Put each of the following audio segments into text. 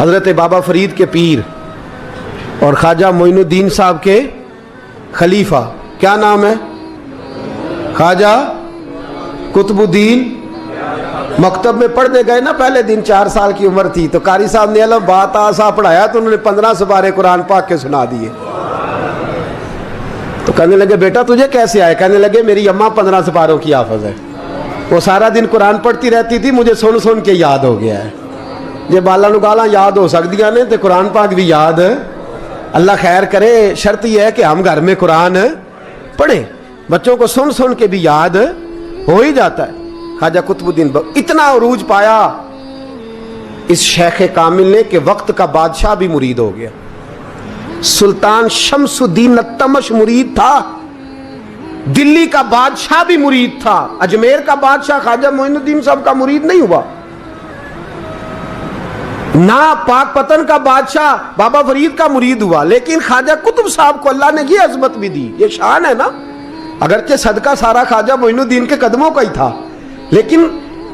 حضرت بابا فرید کے پیر اور خواجہ معین الدین صاحب کے خلیفہ، کیا نام ہے؟ خواجہ قطب الدین۔ مکتب میں پڑھنے گئے نا، پہلے دن 4 سال کی عمر تھی، تو قاری صاحب نے الف بات آسا پڑھایا تو انہوں نے 15 سپارے قرآن پاک کے سنا دیے۔ تو کہنے لگے بیٹا تجھے کیسے آئے؟ کہنے لگے میری اماں 15 سپاروں کی حافظ ہے، وہ سارا دن قرآن پڑھتی رہتی تھی، مجھے سن سن کے یاد ہو گیا ہے۔ یہ بالا نگالاں یاد ہو سکدیاں نے تے قرآن پاک بھی یاد، اللہ خیر کرے۔ شرط یہ ہے کہ ہم گھر میں قرآن پڑھیں، بچوں کو سن سن کے بھی یاد ہو ہی جاتا ہے۔ خواجہ قطب الدین اتنا عروج پایا اس شیخ کامل نے کہ وقت کا بادشاہ بھی مرید ہو گیا۔ سلطان شمس الدین التمش مرید تھا، دلی کا بادشاہ بھی مرید تھا، اجمیر کا بادشاہ خواجہ معین الدین صاحب کا مرید نہیں ہوا، نہ پاک پتن کا بادشاہ بابا فرید کا مرید ہوا، لیکن خواجہ قطب صاحب کو اللہ نے یہ عظمت بھی دی۔ یہ شان ہے نا، اگرچہ صدقہ سارا خواجہ معین الدین کے قدموں کا ہی تھا، لیکن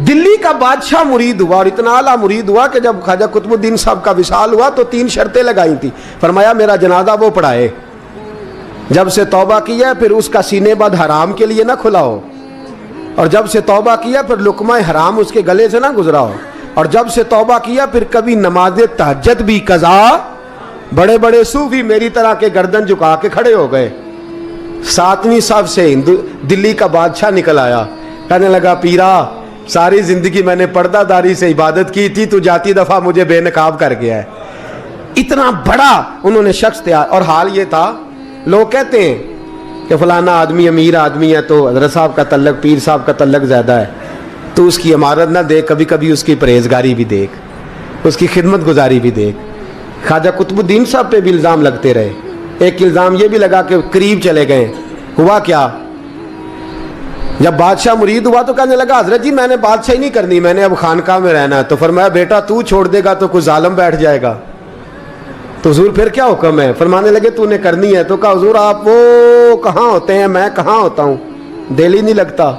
دلی کا بادشاہ مرید ہوا، اور اتنا اعلیٰ مرید ہوا کہ جب خواجہ قطب الدین صاحب کا وصال ہوا تو 3 شرطیں لگائی تھی۔ فرمایا میرا جنازہ وہ پڑھائے، جب سے توبہ کیا پھر اس کا سینے بد حرام کے لیے نہ کھلا ہو، اور جب سے توبہ کیا پھر لقمہ حرام اس کے گلے سے نہ گزرا ہو، اور جب سے توبہ کیا پھر کبھی نماز تہجد بھی قضا۔ بڑے بڑے صوفی میری طرح کے گردن جھکا کے کھڑے ہو گئے۔ 7ویں صف سے دلی کا بادشاہ نکل آیا، کہنے لگا پیرا ساری زندگی میں نے پردہ داری سے عبادت کی تھی، تو جاتی دفعہ مجھے بے نقاب کر گیا ہے۔ اتنا بڑا انہوں نے شخص تیار، اور حال یہ تھا لوگ کہتے ہیں کہ فلانا آدمی امیر آدمی ہے تو حضرت صاحب کا تعلق، پیر صاحب کا تعلق زیادہ ہے، تو اس کی عمارت نہ دیکھ، کبھی کبھی اس کی پرہیزگاری بھی دیکھ، اس کی خدمت گزاری بھی دیکھ۔ خواجہ قطب الدین صاحب پہ بھی الزام لگتے رہے۔ ایک الزام یہ بھی لگا کہ قریب چلے گئے۔ ہوا کیا؟ جب بادشاہ مرید ہوا تو کہنے لگا حضرت جی میں نے بادشاہی نہیں کرنی، میں نے اب خانقاہ میں رہنا ہے۔ تو فرمایا بیٹا تو چھوڑ دے گا تو کوئی ظالم بیٹھ جائے گا، تو حضور پھر کیا حکم ہے؟ فرمانے لگے تو نے کرنی ہے۔ تو کہا حضور آپ وہ کہاں ہوتے ہیں، میں کہاں ہوتا ہوں، دل ہی نہیں لگتا۔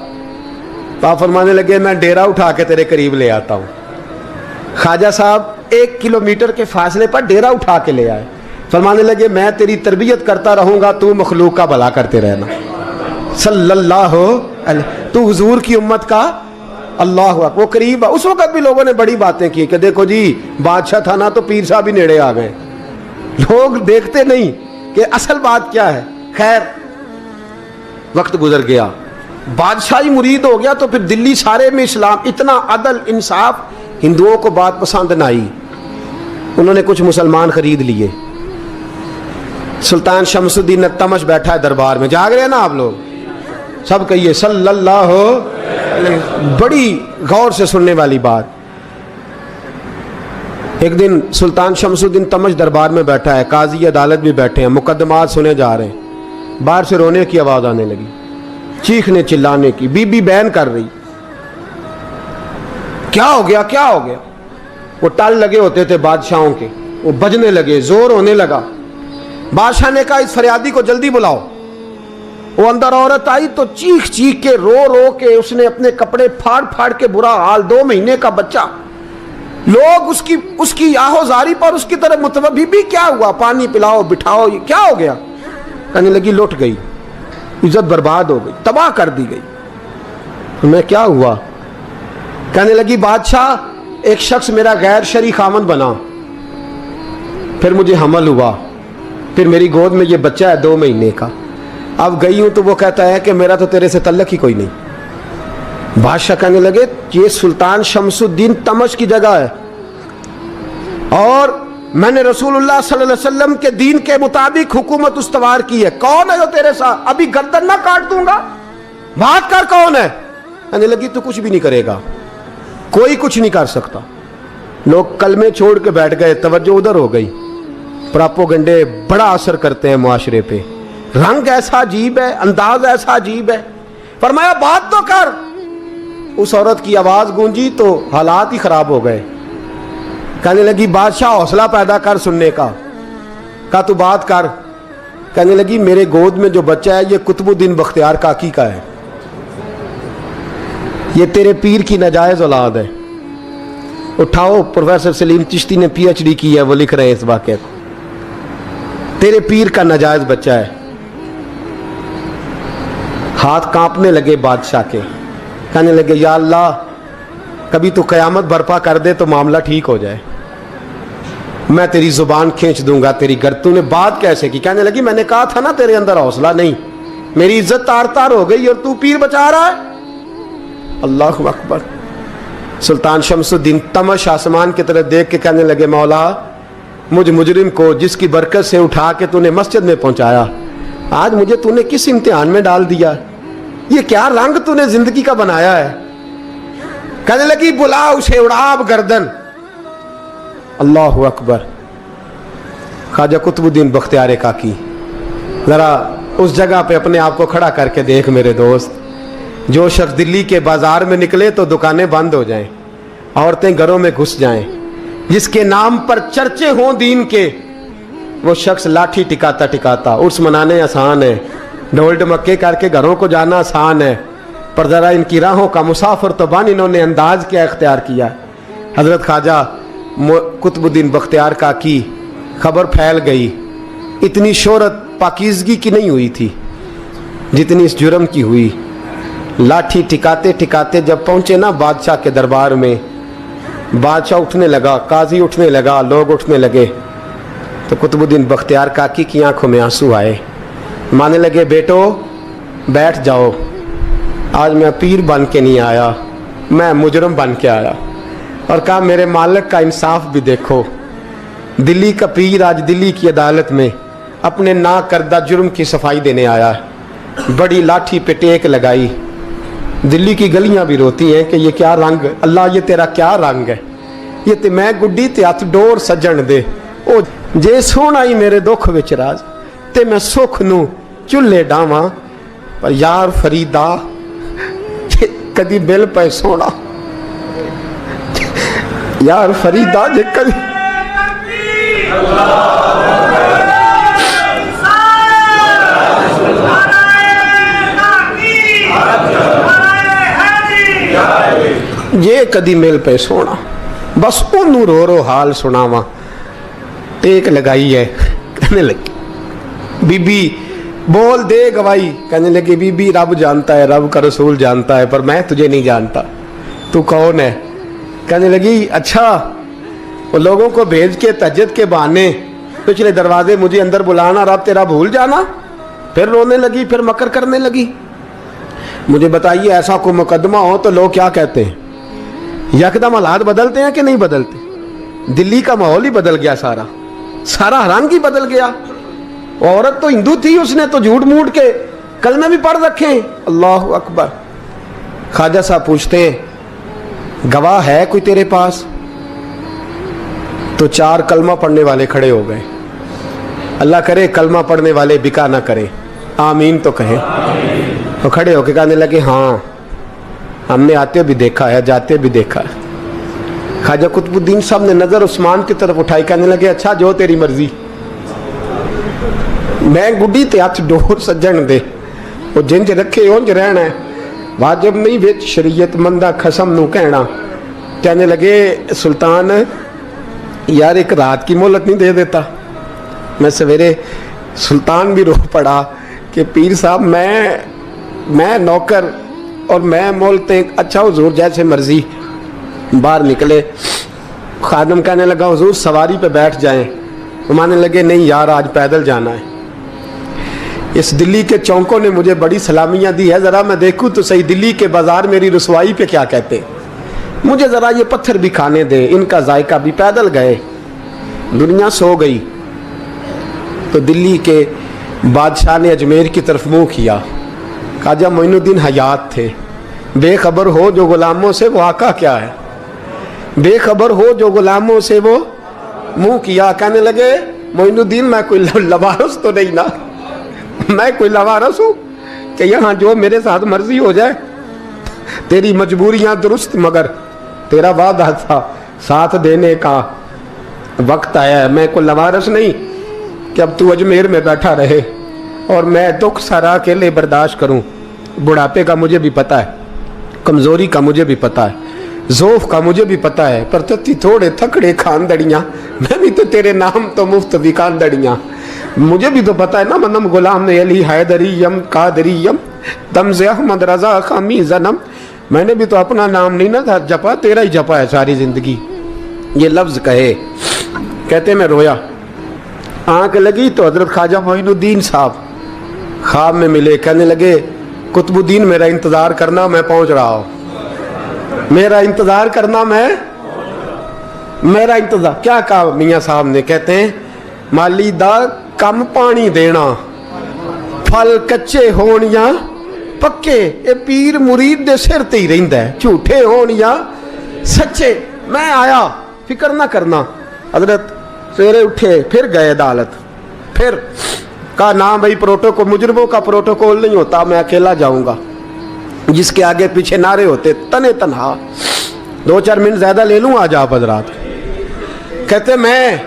تو آپ فرمانے لگے میں ڈیرا اٹھا کے تیرے قریب لے آتا ہوں۔ خواجہ صاحب 1 کلومیٹر کے فاصلے پر ڈیرا اٹھا کے لے آئے۔ فرمانے لگے میں تیری تربیت کرتا رہوں گا، تو مخلوق کا بھلا کرتے رہنا۔ صلی اللہ علیہ، تو حضور کی امت کا اللہ اکبر، وہ قریب۔ اس وقت بھی لوگوں نے بڑی باتیں کی کہ دیکھو جی بادشاہ تھا نا تو پیر صاحب بھی نیڑے آ گئے۔ لوگ دیکھتے نہیں کہ اصل بات کیا ہے۔ خیر وقت گزر گیا، بادشاہی مرید ہو گیا، تو پھر دلی سارے میں اسلام، اتنا عدل انصاف، ہندوؤں کو بات پسند نہ آئی، انہوں نے کچھ مسلمان خرید لیے۔ سلطان شمس الدین التمش بیٹھا ہے دربار میں، جاگ رہے ہیں نا آپ لوگ سب، کہیے صلی اللہ علیہ۔ بڑی غور سے سننے والی بات۔ ایک دن سلطان شمس الدین تمش دربار میں بیٹھا ہے، قاضی عدالت بھی بیٹھے ہیں، مقدمات سنے جا رہے ہیں، باہر سے رونے کی آواز آنے لگی، چیخنے چلانے کی، بی بی بیان کر رہی۔ کیا ہو گیا کیا ہو گیا؟ وہ ٹال لگے ہوتے تھے بادشاہوں کے، وہ بجنے لگے، زور ہونے لگا۔ بادشاہ نے کہا اس فریادی کو جلدی بلاؤ۔ وہ اندر عورت آئی تو چیخ چیخ کے رو رو کے اس نے اپنے کپڑے پھاڑ پھاڑ کے، برا حال، 2 مہینے کا بچہ، لوگ اس کی آہو زاری پر اس کی طرف متوجہ بھی کیا ہوا، پانی پلاؤ بٹھاؤ، یہ کیا ہو گیا؟ کہنے لگی لٹ گئی، عزت برباد ہو گئی، تباہ کر دی گئی۔ میں کیا ہوا؟ کہنے لگی بادشاہ ایک شخص میرا غیر شرعی خامند بنا، پھر مجھے حمل ہوا، پھر میری گود میں یہ بچہ ہے 2 مہینے کا، اب گئی ہوں تو وہ کہتا ہے کہ میرا تو تیرے سے تعلق ہی کوئی نہیں۔ بادشاہ کہنے لگے یہ سلطان شمس الدین تمش کی جگہ ہے، اور میں نے رسول اللہ صلی اللہ علیہ وسلم کے دین کے مطابق حکومت استوار کی ہے، کون ہے جو تیرے ساتھ؟ ابھی گردن نہ کاٹ دوں گا، بات کر کون ہے؟ کہنے لگی تو کچھ بھی نہیں کرے گا، کوئی کچھ نہیں کر سکتا۔ لوگ کلمے چھوڑ کے بیٹھ گئے، توجہ ادھر ہو گئی۔ پراپوگنڈے بڑا اثر کرتے ہیں معاشرے پہ، رنگ ایسا عجیب ہے، انداز ایسا عجیب ہے۔ فرمایا بات تو کر۔ اس عورت کی آواز گونجی تو حالات ہی خراب ہو گئے۔ کہنے لگی بادشاہ حوصلہ پیدا کر سننے کا۔ کہا تو بات کر۔ کہنے لگی میرے گود میں جو بچہ ہے یہ قطب الدین بختیار کاکی کا ہے، یہ تیرے پیر کی ناجائز اولاد ہے، उठाओ, प्रोफेसर सलीम चिश्ती ने PhD की है, वो लिख रहे हैं इस वाक़े को। तेरे पीर का नाजायज बच्चा है। हाथ कांपने लगे बादशाह के, कहने लगे या अल्लाह कभी तो क़यामत बर्पा कर दे तो मामला ठीक हो जाए, मैं तेरी जुबान खींच दूंगा तेरी तूने ने बात कैसे की? कहने लगी मैंने कहा था ना तेरे अंदर हौसला नहीं, मेरी इज्जत तार तार हो गई और तू पीर बचा रहा है। अल्लाहु अकबर। सुल्तान शमसुद्दीन तमश आसमान की तरफ देख के कहने लगे मौला मुझ मुजरिम को जिसकी बरकत से उठा के तूने मस्जिद में पहुंचाया, आज मुझे तूने किस इम्तिहान में डाल दिया? ये क्या रंग तूने जिंदगी का बनाया है? कहने लगी बुला उसे, उड़ाब गर्दन। अल्लाहु अकबर। ख्वाजा कुतुबुद्दीन बख्तियार काकी, जरा उस जगह पे अपने आप को खड़ा करके देख मेरे दोस्त। जो शख्स दिल्ली के बाजार में निकले तो दुकानें बंद हो जाएं, औरतें घरों में घुस जाएं, जिसके नाम पर चर्चे हों दीन के, वो शख्स लाठी टिकाता टिकाता। उर्स मनाने आसान है, ढोल ढमक्के करके घरों को जाना आसान है, पर ज़रा इनकी राहों का मुसाफिर तो बन इन्होंने अंदाज क्या इख्तियार किया। हज़रत ख्वाजा कुतुबुद्दीन बख्तियार काकी, खबर फैल गई। इतनी शोहरत पाकीज़गी की नहीं हुई थी जितनी इस जुर्म की हुई। लाठी टिकाते टिकाते जब पहुंचे ना बादशाह के दरबार में, बादशाह उठने लगा, काजी उठने लगा, लोग उठने लगे, तो कुतुबुद्दीन बख्तियार काकी की आंखों में आंसू आए। माने लगे बेटो बैठ जाओ, आज मैं पीर बन के नहीं आया, मैं मुजरम बन के आया। और कहा मेरे मालिक का इंसाफ भी देखो, दिल्ली का पीर आज दिल्ली की अदालत में अपने ना करदा जुर्म की सफाई देने आया है। बड़ी लाठी पे टेक लगाई। दिल्ली की गलियां भी रोती हैं कि ये क्या रंग, अल्लाह ये तेरा क्या रंग है? ये ते मैं गुड्डी ते हथ डोर सजन दे, ओ जे सोना ही मेरे दुख विच राज, ते मैं सुख नू चुल्हे डावां, पर यार फरीदा कदी बिल पे सोना, यार फरीदा जे कदी ये कदी मिल पे सोना, बस ओनू रो रो हाल सुनावा। टेक लगाई है, कहने लगी बीबी बोल दे गवाही। कहने लगी बीबी रब जानता है, रब का रसूल जानता है, पर मैं तुझे नहीं जानता, तू कौन है? कहने लगी अच्छा वो लोगों को भेज के तहज्जुद के बहाने पिछले दरवाजे मुझे अंदर बुलाना, रब तेरा भूल जाना। फिर रोने लगी, फिर मकर करने लगी। मुझे बताइए ऐसा कोई मुकदमा हो तो लोग क्या कहते हैं? यकदम हालात बदलते हैं कि नहीं बदलते? दिल्ली का माहौल ही बदल गया, सारा सारा रंग ही बदल गया। औरत तो हिंदू थी, उसने तो झूठ मूठ के कलमे भी पढ़ रखे। अल्लाह अकबर। ख्वाजा साहब पूछते गवाह है कोई तेरे पास? तो 4 कलमा पढ़ने वाले खड़े हो गए। अल्लाह करे कलमा पढ़ने वाले बिका ना करें, आमीन तो कहें। तो खड़े होके कहने लगे हाँ हमने आते भी देखा है, जाते भी देखा है। ख्वाजा कुतुबुद्दीन साहब ने नजर उस्मान की तरफ उठाई, कहने लगे अच्छा जो तेरी मर्जी, मैं गुड्डी ते हथ डोर सज्जन दे, वो जिंज रखे उंज रहना है, वाजिब नहीं विच शरीयत मंदा खसम नू कहना। कहने लगे सुल्तान यार एक रात की मोहलत नहीं दे देता? मैं सवेरे सुल्तान भी रो पड़ा कि पीर साहब मैं नौकर और मैं मोलते, अच्छा हुजूर जैसे मर्जी। बाहर निकले, खादम कहने लगा हुजूर सवारी पे बैठ जाएं। वो मानने लगे नहीं यार आज पैदल जाना है। इस दिल्ली के चौंकों ने मुझे बड़ी सलामियाँ दी है, ज़रा मैं देखूँ तो सही दिल्ली के बाजार मेरी रसवाई पे क्या कहते, मुझे ज़रा ये पत्थर भी खाने दे, इनका जायका भी। पैदल गए, दुनिया सो गई तो दिल्ली के बादशाह ने अजमेर की तरफ मुँह किया। ख्वाजा मोइनुद्दीन हयात थे। बेखबर हो जो गुलामों से वो आका क्या है, बेखबर हो जो गुलामों से वो मुँह किया। कहने लगे मोइनुद्दीन मैं कोई लवारस तो नहीं ना, मैं कोई लवारस हूँ कि यहाँ जो मेरे साथ मर्जी हो जाए? तेरी मजबूरियाँ दुरुस्त, मगर तेरा वादा था साथ देने का, वक्त आया है। मैं कोई लवारस नहीं कि अब तू अजमेर में बैठा रहे और मैं दुख सारा अकेले बर्दाश्त करूं। बुढ़ापे का मुझे भी पता है, कमज़ोरी का मुझे भी पता है, ज़ोफ़ का मुझे भी पता है, पर तत्ती थोड़े थकड़े खानदड़ियाँ, मैं भी तो तेरे नाम तो मुफ्त भी खानदड़ियाँ। मुझे भी तो पता है ना, मनम गुलाम ने अली हैदरियम कादरियम तमज़े अहमद रज़ा खामी जन्म। मैंने भी तो अपना नाम नहीं ना था जपा, तेरा ही जपा है सारी ज़िंदगी। ये लफ्ज़ कहे, कहते मैं रोया, आँख लगी तो हज़रत ख्वाजा मोइनुद्दीन साहब ख्वाब में मिले। कहने लगे कुतुबुद्दीन मेरा इंतज़ार करना, मैं पहुँच रहा हूँ। मेरा इंतज़ार करना, मेरा इंतज़ार। क्या कहा मियाँ साहब ने? कहते हैं माली दा कम पानी देना, फल कच्चे होण या पक्के, ये पीर मुरीद दे सिर ते ही रहिंदा है, झूठे होण या सच्चे। मैं आया, फिक्र ना करना। हजरत सवेरे उठे, फिर गए अदालत, फिर कहा ना भाई प्रोटोकॉल, मुजरिमों का प्रोटोकॉल नहीं होता, मैं अकेला जाऊंगा। जिसके आगे पीछे नारे होते तने तनहा। 2-4 मिनट ज़्यादा ले लूँ आज आप हजरात। कहते मैं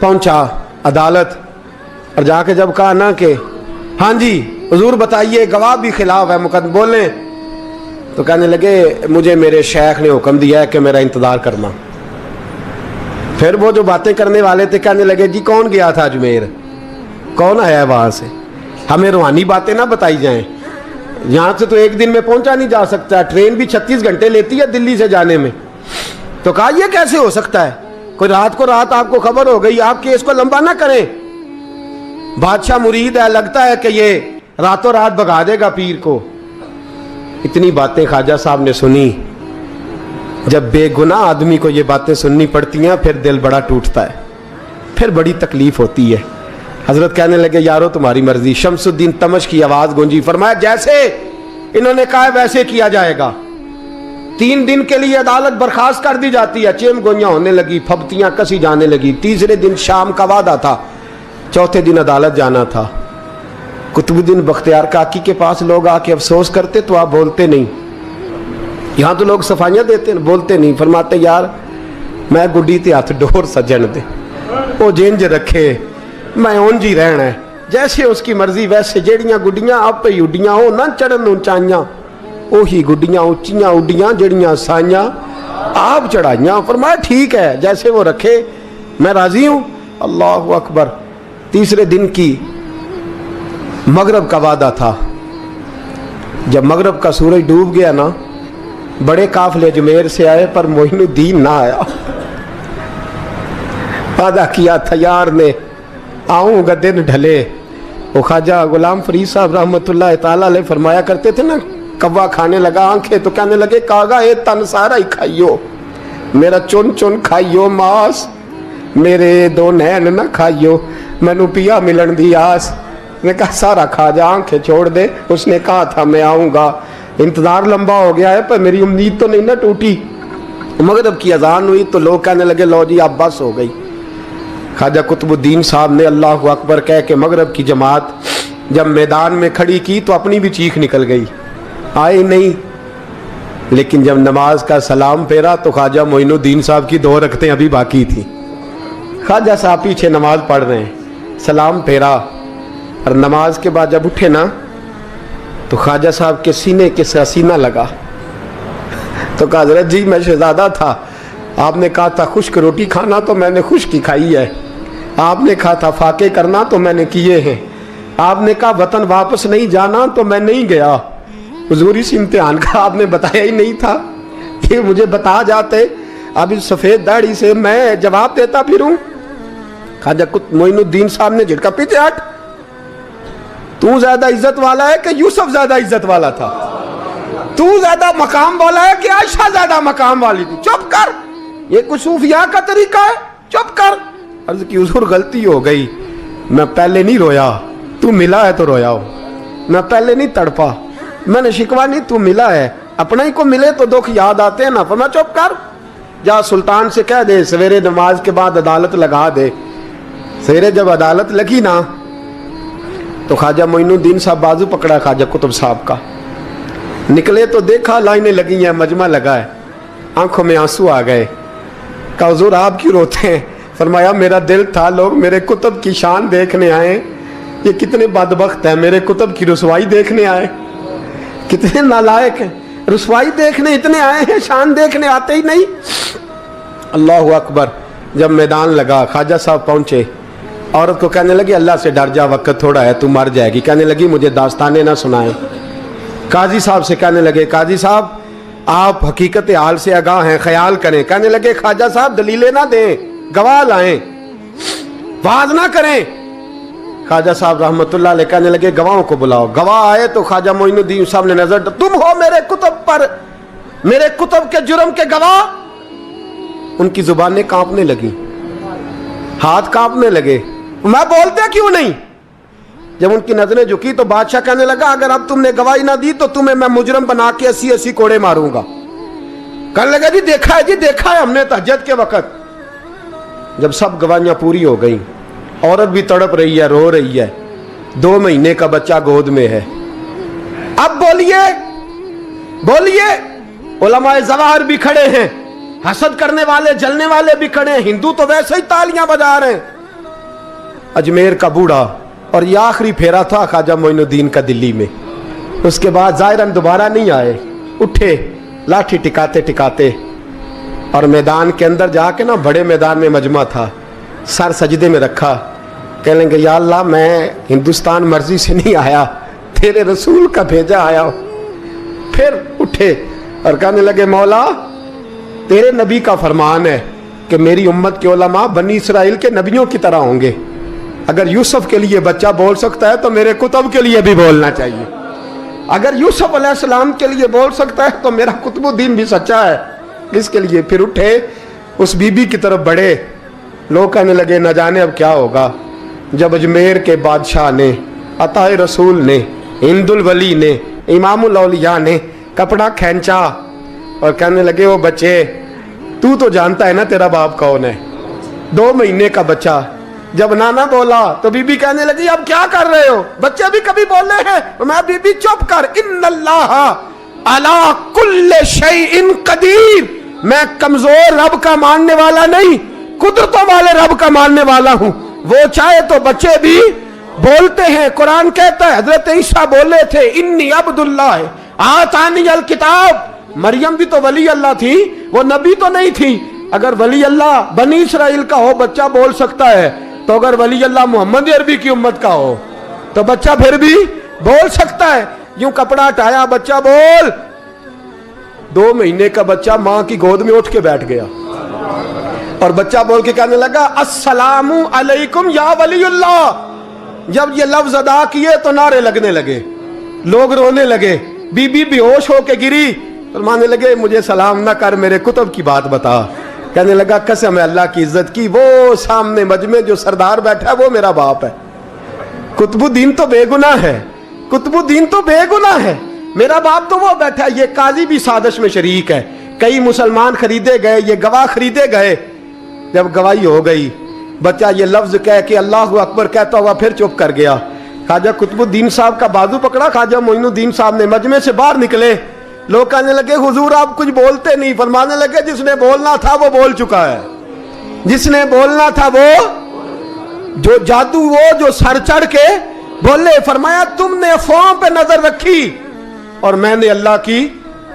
पहुंचा अदालत और जाके जब कहा ना कि हाँ जी हुजूर बताइए, गवाह भी खिलाफ है, मुकदमा बोलें, तो कहने लगे मुझे मेरे शेख ने हुक्म दिया है कि मेरा इंतज़ार करना। फिर वो जो बातें करने वाले थे कहने लगे जी कौन गया था अजमेर, कौन आया है वहाँ से, हमें रूहानी बातें ना बताई जाएं। यहाँ से तो एक दिन में पहुंचा नहीं जा सकता, ट्रेन भी 36 घंटे लेती है दिल्ली से जाने में। तो कहा यह कैसे हो सकता है, कोई रात को रात आपको खबर हो गई, आप केस को लंबा ना करें, बादशाह मुरीद है, लगता है कि ये रातों रात भगा देगा पीर को। इतनी बातें ख्वाजा साहब ने सुनी। जब बेगुनाह आदमी को ये बातें सुननी पड़ती हैं फिर दिल बड़ा टूटता है, फिर बड़ी तकलीफ होती है। हजरत कहने लगे यारो तुम्हारी मर्जी। शमसुद्दीन तमश की आवाज गूंजी, फरमाया जैसे इन्होंने कहा वैसे किया जाएगा। 3 दिन के लिए अदालत बर्खास्त कर दी जाती है। चेम गोइयां होने लगी, फबतियां कसी जाने लगी। तीसरे दिन शाम का वादा था, चौथे दिन अदालत जाना था। कुतुबुद्दीन बख्तियार काकी के पास लोग आके अफसोस करते तो आप बोलते नहीं। यहाँ तो लोग सफाइयाँ देते बोलते नहीं। फरमाते यार मैं गुड्डी ते हथ डोर सजन दे, वो जिंज रखे मैं उंज ही रहना है, जैसे उसकी मर्जी वैसे। जेड़ियां गुड्डियां आप ही उड्डियां हो ना चढ़न उचाइयां, ओही गुड्डियां उच्चियां उड्डियां जेड़ियां साइयां आप चढ़ाइयां। फरमाया ठीक है, जैसे वो रखे मैं राजी हूं। अल्लाह अकबर। तीसरे दिन की मगरब का वादा था। जब मगरब का सूरज डूब गया ना, बड़े काफले अजमेर से आए पर मोइनुद्दीन ना आया। वादा किया था यार ने, आऊंगा दिन ढले। वो ख्वाजा गुलाम फरीद साहब रहमतुल्लाह ताला अलैह फरमाया करते थे ना, कव्वा खाने लगा आंखें तो कहने लगे कागा ये तन सारा ही खाइयो, मेरा चुन चुन खाइयो मास, मेरे 2 नैन ना खाइयो, मैनू पिया मिलन दी आस। ने कहा सारा खा जा, आंखें छोड़ दे। उसने कहा था मैं आऊँगा, इंतज़ार लंबा हो गया है पर मेरी उम्मीद तो नहीं ना टूटी। मगरब की अजान हुई तो लोग कहने लगे लो जी अब बस हो गई। ख्वाजा कुतुबुद्दीन साहब ने अल्लाह अकबर कह के मगरब की जमात जब मैदान में खड़ी की तो अपनी भी चीख निकल गई, आए नहीं। लेकिन जब नमाज का सलाम फेरा तो ख्वाजा मोइनुद्दीन साहब की 2 रकतें अभी बाकी थी। ख्वाजा साहब पीछे नमाज पढ़ रहे हैं, सलाम फेरा और नमाज के बाद जब उठे ना तो ख्वाजा साहब के सीने के सीना लगा। तो कहा हजरत जी मैं शहजादा था, आपने कहा था खुश्क रोटी खाना तो मैंने खुश्क ही खाई है, आपने कहा था फाके करना तो मैंने किए हैं, आपने कहा वतन वापस नहीं जाना तो मैं नहीं गया। हुजूर इस इम्तिहान का आपने बताया ही नहीं था, ये मुझे बता जाते अब इस सफ़ेद दाढ़ी से मैं जवाब देता फिरूं। ख्वाजा मोइनुद्दीन साहब ने झटका, पीछे हट, तू ज्यादा इज्जत वाला है कि यूसुफ ज्यादा इज्जत वाला था, तू ज्यादा मकाम वाला है कि आयशा ज्यादा मकाम वाली थी, चुप कर, ये कुछ सूफिया का तरीका है, चुप कर। अर्ज की हुजूर गलती हो गई, मैं पहले नहीं रोया, तू मिला है तो रोया हो, मैं पहले नहीं तड़पा, मैंने शिकवा नहीं, तू मिला है, अपना ही को मिले तो दुख याद आते हैं ना। पर मैं चुप कर, जा सुल्तान से कह दे सवेरे नमाज के बाद अदालत लगा दे। सवेरे जब अदालत लगी ना तो ख्वाजा मोइनुद्दीन साहब बाजू पकड़ा ख्वाजा कुतुब साहब का, निकले तो देखा लाइनें लगी हैं, मजमा लगा है, आंखों में आंसू आ गए। कहा हुजूर आप क्यों रोते हैं? फरमाया मेरा दिल था लोग मेरे कुतुब की शान देखने आए, ये कितने बदबख्त हैं, मेरे कुतुब की रुसवाई देखने आए, कितने नालायक हैं। रुसवाई देखने इतने आए हैं, शान देखने आते ही नहीं। अल्लाह अकबर। जब मैदान लगा, ख्वाजा साहब पहुंचे, औरत को कहने लगी अल्लाह से डर जा, वक्त थोड़ा है, तू मर जाएगी। कहने लगी मुझे दास्तानें ना सुनाएं। काजी साहब से कहने लगे काजी साहब आप हकीकत हाल से आगाह हैं, ख्याल करें। कहने लगे ख्वाजा साहब दलीलें ना दें, गवाह लाएं, वाज ना करें। ख्वाजा साहब रहमतुल्लाह अलैह कहने लगे गवाहों को बुलाओ। गवाह आए तो ख्वाजा मोइनुद्दीन साहब ने नजर, तुम हो मेरे कुतुब पर, मेरे कुतुब के जुर्म के गवाह। उनकी जुबानें कांपने लगी, हाथ कांपने लगे, मैं बोलते क्यों नहीं। जब उनकी नजरें झुकी तो बादशाह कहने लगा अगर अब तुमने गवाही ना दी तो तुम्हें मैं मुजरम बना के 80-80 कोड़े मारूंगा। कहने लगा जी देखा है, जी देखा है हमने तहज्जुद के वक्त। जब सब गवाहियां पूरी हो गई, औरत भी तड़प रही है, रो रही है, 2 महीने का बच्चा गोद में है। अब बोलिए बोलिए, उलमाए ज़वाहिर भी खड़े हैं, हसद करने वाले जलने वाले भी खड़े हैं, हिंदू तो वैसे ही तालियां बजा रहे हैं। अजमेर का बूढ़ा, और ये आखिरी फेरा था ख्वाजा मोइनुद्दीन का दिल्ली में। उसके बाद ज़ाहिरन दोबारा नहीं आए, उठे लाठी टिकाते टिकाते और मैदान के अंदर जाके ना, बड़े मैदान में मजमा था, सर सजदे में रखा। कह लेंगे या अल्लाह मैं हिंदुस्तान मर्जी से नहीं आया, तेरे रसूल का भेजा आया। फिर उठे और कहने लगे मौला तेरे नबी का फरमान है कि मेरी उम्मत के उलमा बनी इसराइल के नबियों की तरह होंगे। अगर यूसुफ के लिए बच्चा बोल सकता है तो मेरे कुतुब के लिए भी बोलना चाहिए। अगर यूसुफ अलैहिस्सलाम के लिए बोल सकता है तो मेरा कुतुबुद्दीन भी सच्चा है। इसके लिए फिर उठे, उस बीबी की तरफ बढ़े। लोग कहने लगे न जाने अब क्या होगा। जब अजमेर के बादशाह ने, अताए रसूल ने, हिंदुल वली ने, इमामुल औलिया ने कपड़ा खींचा और कहने लगे वो बच्चे तू तो जानता है ना तेरा बाप कौन है। 2 महीने का बच्चा। जब नाना बोला तो बीबी कहने लगी अब क्या कर रहे हो, बच्चे भी कभी बोले हैं। मैं बीबी चुप कर, इन्नल्लाह अला कुल्ले शैइन कदीर, मैं कमजोर रब का मानने वाला नहीं, कुदरतों वाले रब का मानने वाला हूं। वो चाहे तो बच्चे भी बोलते हैं। कुरान कहता है हजरत ईसा बोले थे इन्नी अब्दुल्लाह आतानी अल किताब। मरियम भी तो वली अल्लाह थी, वो नबी तो नहीं थी। अगर वली अल्लाह बनी इसराइल का हो बच्चा बोल सकता है, तो अगर वली अल्लाह मोहम्मद अरबी की उम्मत का हो तो बच्चा फिर भी बोल सकता है। यूं कपड़ा हटाया, बच्चा बोल। 2 महीने का बच्चा मां की गोद में उठ के बैठ गया और बच्चा बोल के कहने लगा अस्सलामु अलैकुम या वलीउल्लाह। जब ये लफ्ज अदा किए तो नारे लगने लगे, लोग रोने लगे। बीबी बेहोश होके गिरी, फरमाने लगे मुझे सलाम ना कर, मेरे कुतुब की बात बता। कहने लगा कसम है अल्लाह की इज्जत की, वो सामने मजमे जो सरदार बैठा है वो मेरा बाप है। कुतुबुद्दीन तो बेगुनाह है, कुतुबुद्दीन तो बेगुनाह है, मेरा बाप तो वो बैठा है। ये काजी भी साजिश में शरीक है। कई मुसलमान खरीदे गए, ये गवाह खरीदे गए। जब गवाही हो गई, बच्चा ये लफ्ज कह के अल्लाहु अकबर कहता हुआ फिर चुप कर गया। ख्वाजा कुतुबुद्दीन साहब का बाजू पकड़ा ख्वाजा मोइनुद्दीन साहब ने, मजमे से बाहर निकले। लोग कहने लगे हुजूर आप कुछ बोलते नहीं। फरमाने लगे जिसने बोलना था वो बोल चुका है, जिसने बोलना था वो, जो जादू वो जो सर चढ़ के बोले। फरमाया तुमने अफवाहों पे नजर रखी और मैंने अल्लाह की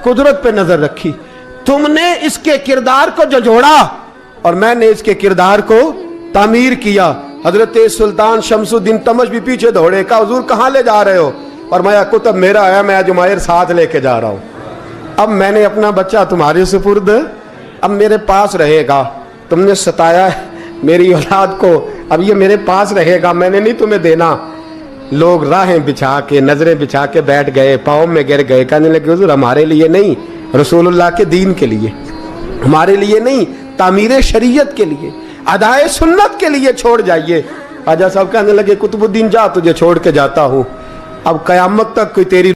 कुदरत पे नजर रखी। तुमने इसके किरदार को जोड़ा और मैंने इसके किरदार को तामीर किया। हजरत सुल्तान शमसुद्दीन तमश भी पीछे दौड़े, कहा हुजूर कहाँ ले जा रहे हो। और मैं कुतुब मेरा है, मैं जुमैर साथ लेके जा रहा हूँ। अब मैंने अपना बच्चा तुम्हारे सुपुर्द, अब मेरे पास रहेगा। तुमने सताया मेरी औलाद को, अब ये मेरे पास रहेगा, मैंने नहीं तुम्हें देना। लोग राहें बिछा के, नजरें बिछा के बैठ गए, पाँव में गिर गए। कहने लगे हुजूर हमारे लिए नहीं, रसूलुल्लाह के दीन के लिए, हमारे लिए नहीं, तामीर शरीयत के लिए, अदाए सुन्नत के लिए छोड़ जाइए। ख्वाजा साहब कहने लगे कुतुबुद्दीन जा, तुझे छोड़ के जाता हूँ, अब कयामत तक कोई तेरी